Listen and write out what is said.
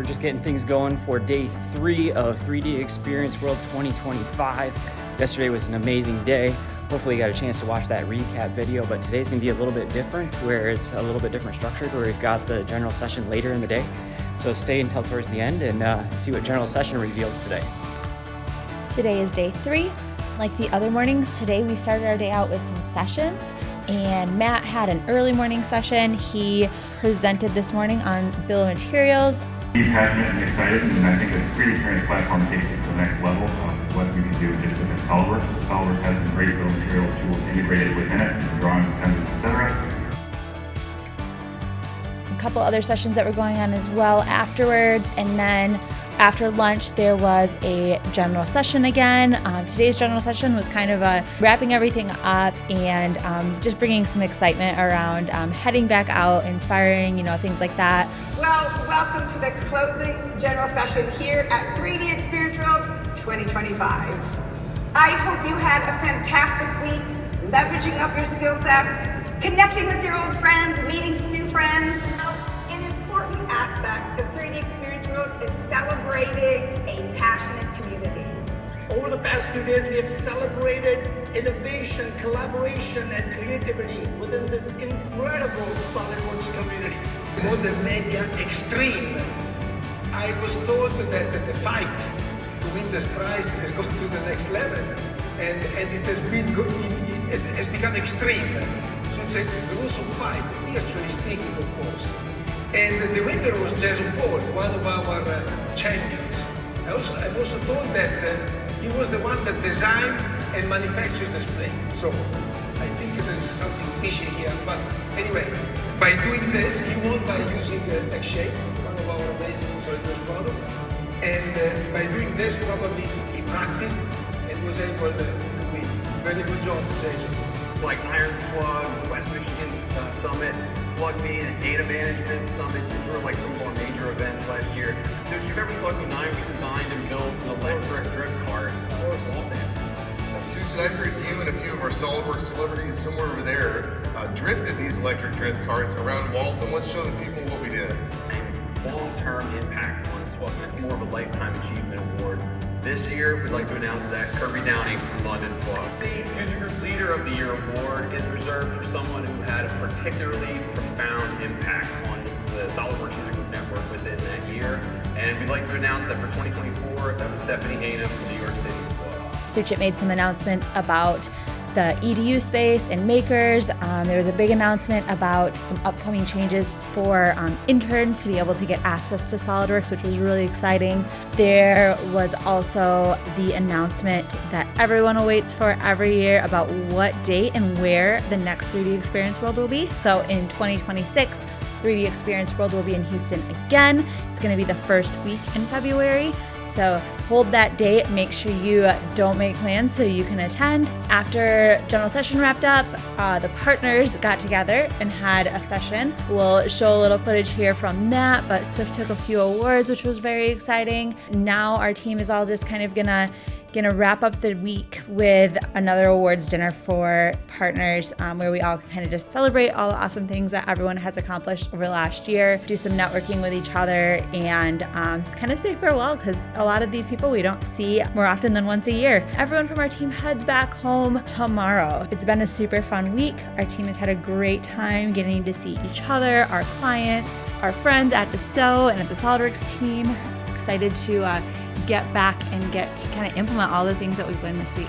We're just getting things going for day 3 of 3D Experience World 2025. Yesterday was an amazing day. Hopefully you got a chance to watch that recap video, but today's gonna be a little bit different, where it's a little bit different structured, where we've got the general session later in the day. So stay until towards the end and see what general session reveals today. Today is day 3. Like the other mornings, today we started our day out with some sessions, and Matt had an early morning session. He presented this morning on bill of materials. He's passionate and excited, and I think the 3D Experience platform takes it to the next level of what we can do just within SOLIDWORks. SOLIDWORks has some great bill of materials tools integrated within it, drawing, assemblies, etc. A couple other sessions that were going on as well afterwards, and then after lunch there was a general session again. Today's general session was kind of wrapping everything up and just bringing some excitement around heading back out, inspiring, things like that. Well, welcome to the closing general session here at 3D Experience World 2025. I hope you had a fantastic week, leveraging up your skill sets, connecting with your old friends, meeting some new friends. An important aspect of 3D Experience World is celebrating a passionate community. Over the past few days, we have celebrated innovation, collaboration, and creativity within this incredible SOLIDWORKS community. More than media extreme. I was told that the fight to win this prize is going to the next level, and it has been it has become extreme. So it's a gruesome fight, virtually speaking, of course. And the winner was Jason Paul, one of our champions. I'm also told that he was the one that designed and manufactures this plane. So I think there's something fishy here. But anyway, by doing this, he won by using X-Shape, one of our amazing SOLIDWORKS products. And by doing this, probably he practiced and was able to win. Very good job, Jason. Like Iron Slug, West Michigan Summit, Slug Me, and Data Management Summit. These were like some of our major events last year. So if you've ever Slug Me 9, we designed and built an electric drift kart. Suits, and I heard you and a few of our SOLIDWORKS celebrities somewhere over there drifted these electric drift karts around Waltham. Let's show the people what we did. Long-term impact on SWYFT. It's more of a lifetime achievement award. This year, we'd like to announce that Kirby Downing from London SWYFT. The User Group Leader of the Year award is reserved for someone who had a particularly profound impact on the SOLIDWORKS User Group network within that year. And we'd like to announce that for 2024, that was Stephanie Hayna from New York City SWYFT. Suchit made some announcements about the EDU space and makers. There was a big announcement about some upcoming changes for interns to be able to get access to SOLIDWORKS, which was really exciting. There was also the announcement that everyone awaits for every year about what date and where the next 3D Experience World will be. So in 2026, 3D Experience World will be in Houston again. It's going to be the first week in February. So hold that date, make sure you don't make plans so you can attend. After general session wrapped up, the partners got together and had a session. We'll show a little footage here from that, but SWYFT took a few awards, which was very exciting. Now our team is all just kind of gonna wrap up the week with another awards dinner for partners, where we all kind of just celebrate all the awesome things that everyone has accomplished over the last year, do some networking with each other, and kind of say farewell, because a lot of these people we don't see more often than once a year. Everyone from our team heads back home tomorrow. It's been a super fun week. Our team has had a great time getting to see each other, our clients, our friends at the SO and at the SOLIDWORKS team. Excited to get back and get to kind of implement all the things that we've learned this week.